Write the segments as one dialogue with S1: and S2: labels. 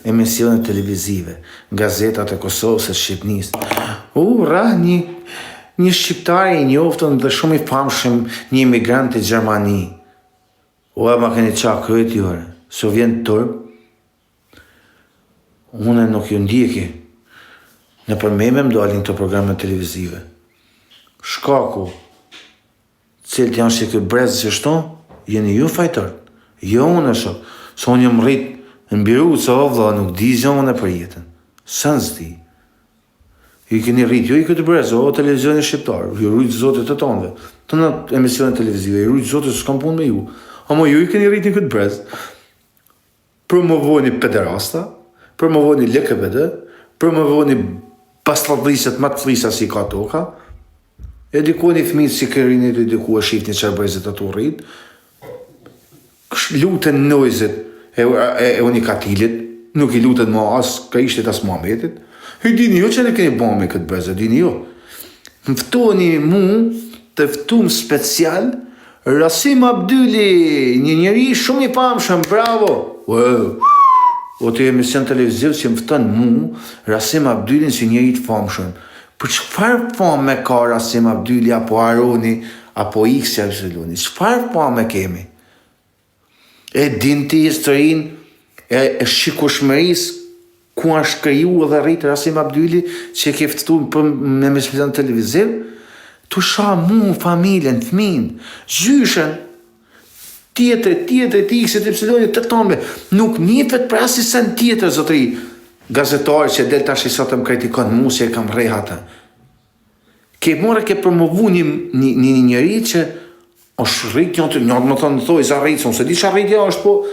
S1: emisionet televizive, gazetat e Kosovës e Shqipnisë. Ra një shqiptar i njoftën dhe shumë i famshëm, një imigrant i Gjermani. Ma keni qa kryet jore, so vjen turp, une nuk ju ndjeki. Në përmeme më dalin të programe televizive. Shkaku, cilët janë që këtë brezë që shto, jeni ju fajtër. Jo unë e shok, so unë jëmë rritë në biru, so vla, nuk di zonë e për jetën. Sën zdi. Ju keni rritë, jo i këtë brezë, o televizioni shqiptarë, ju rritë zotit të tonëve. Të në emisionet televizive, ju rritë zotit së s'kam punë me ju. Amo ju i keni rritë në këtë brezë. Promovoni pederasta, promovoni LKBD, promovoni pasladhiset ma të thlisa si ka toka, edukoni fëmijët si kërinit, edukua shifni qërbrezit të rritë, lutën nojzit e unikatilit, nuk i lutën ma as ka ishtet as Muhametit, e dini jo që ne keni ba me këtë brezë, dini jo. Mëftoni mu të ftum special Rasim Abdulli, një njeri shumë i famshëm, bravo! O të emision televiziv që mëfton mu, Rasim Abdullin si njeri të famshëm. Për çfarë famë ka Rasim Abdulli, apo Aroni, apo X, çfarë famë kemi? E din ti historinë e shikueshmëris ku është kriju dhe rritë Rasim Abdulli që ke fëtu me emision televiziv? Tu sha mu, familjen, fëmin, gjyshen, tjetër, x, të tombe, nuk njëfet për asisen tjetër, zotëri, gazetarë që del tash i sotëm kritikon mu, që e kam rejhata. Ke more ke promovu një njëri që është rritë, njërë më thënë thoi, za rritë, se di që rritja është, po,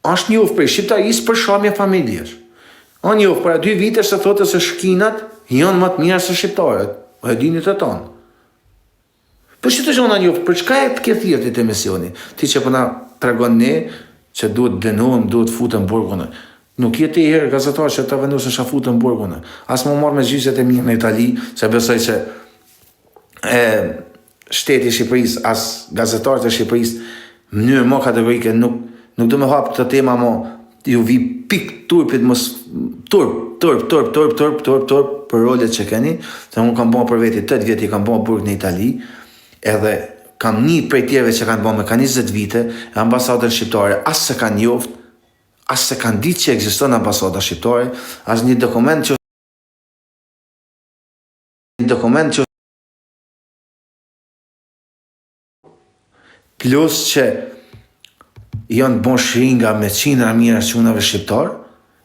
S1: është një ufë për shqiptarisë për shamje familjesh. A një ufë për 2 vite se thotë se shkinat janë më të mirë se shqiptarët, e dinit e tonë. Për që të gjona njofë, për çka e të ke thirë të emisioni? Ti që përna të regon ne, që duhet dënohem, duhet futën burgunë. Nuk jetë i herë gazetar që të vendusën që futën burgunë. As më marrë me gjyqet e mirë në Itali, se besoj që shteti Shqipëris, as gazetarët e Shqipëris, mënyrë më kategorike, nuk do me hapë të tema më, ju vi pik turpit mos, turp, për rolet që keni, se unë kam bëma për veti 8 vjeti, kam bëma burg në Itali, edhe kam një prej tjereve që kanë bëma me ka 20 vite, e ambasadën shqiptare, as se kanë njoft, as se kanë ditë që ekziston ambasada shqiptare, as një dokument që plus që janë bon shringa me qindra mira qunave shqiptar,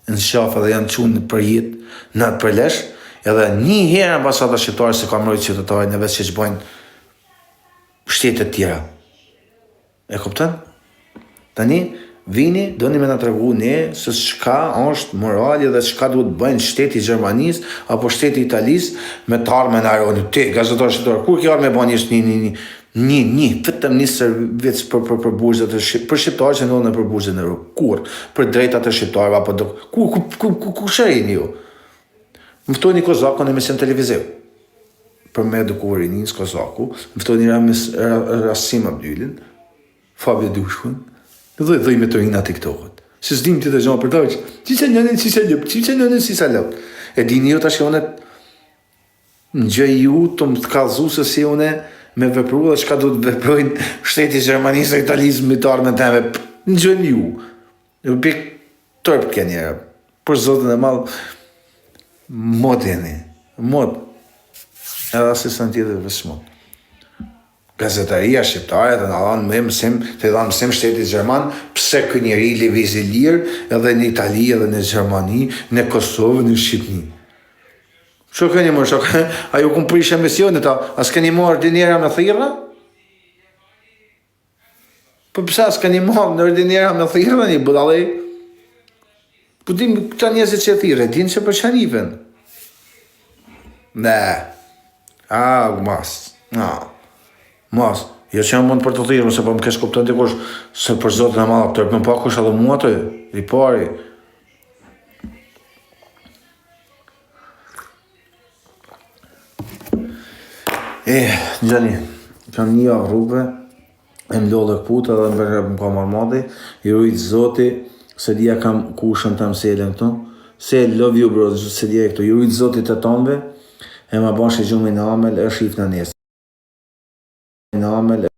S1: në shafë dhe janë qunë për jetë në atë përlesh, edhe një herë ambasada shqiptare se ka mërojtë qytetarë në vetë që bojnë shtetet tjera. E kuptën? Tani, vini, do një me në të regu ne, se shka është morali dhe shka duhet bëjnë shteti Gjermanis, apo shteti Italis, me të arme në aroni. Te, gazetarë shqiptarë, kur kjo arme bëjnë ishtë një, fëtëm një servic për burgjët e shqiptarë, për shqiptarë që ndonë për burgjët në rrë, kur? Për drejtat e shqiptarë, apo do, ku shërin ju? Mëftoni Kozaku në emision televiziv, për me edukuar rinjës Kozaku, mëftoni Rasim Abdullin, Fabio Dushkun, dhe me të rinjë TikTokët. Se s'dim të të gjonë për të që, që që njënin si sa lëp. E dini ju të shionet, në gjë ju të më të kalzu se si une, me vepru dhe shka du të veprojnë shteti Gjermanisë e Italisë më të arme teme, në gjën ju. Në pik tërpë kë njëra, për zotën e malë, mod jeni, mod, edhe asisën tjetër vësmod. Gazetaria shqiptare të në dhanë me mësim, të dhanë mësim shtetit Gjerman, pse kë njeri levizi lirë, edhe në Itali, edhe në Gjermani, në Kosovë, në Shqipni. Që këni mërë, a ju këmë prish emisionit, as këni marë ordinera me thira? Për pëse as këni marë në ordinera me thira, një budalej? Po dim këta njëzit që thire, din që për qaniven? Ne, mas, jo që jam mund për të thirë, se për më kesh kuptën të kush, se për zotën e malë, tërpën pa kush edhe mua të, i pari. Gjani, kam një avë rrugve, e më lollë këputa dhe më ka marmadi, i rujtë zoti, Se dia kam kushën tam selën këtu. Se love you bro, se dia këtu. Ju rrit Zotit të tonëve. E ma bash e gjumë në amel, është if në nesër. Në amel,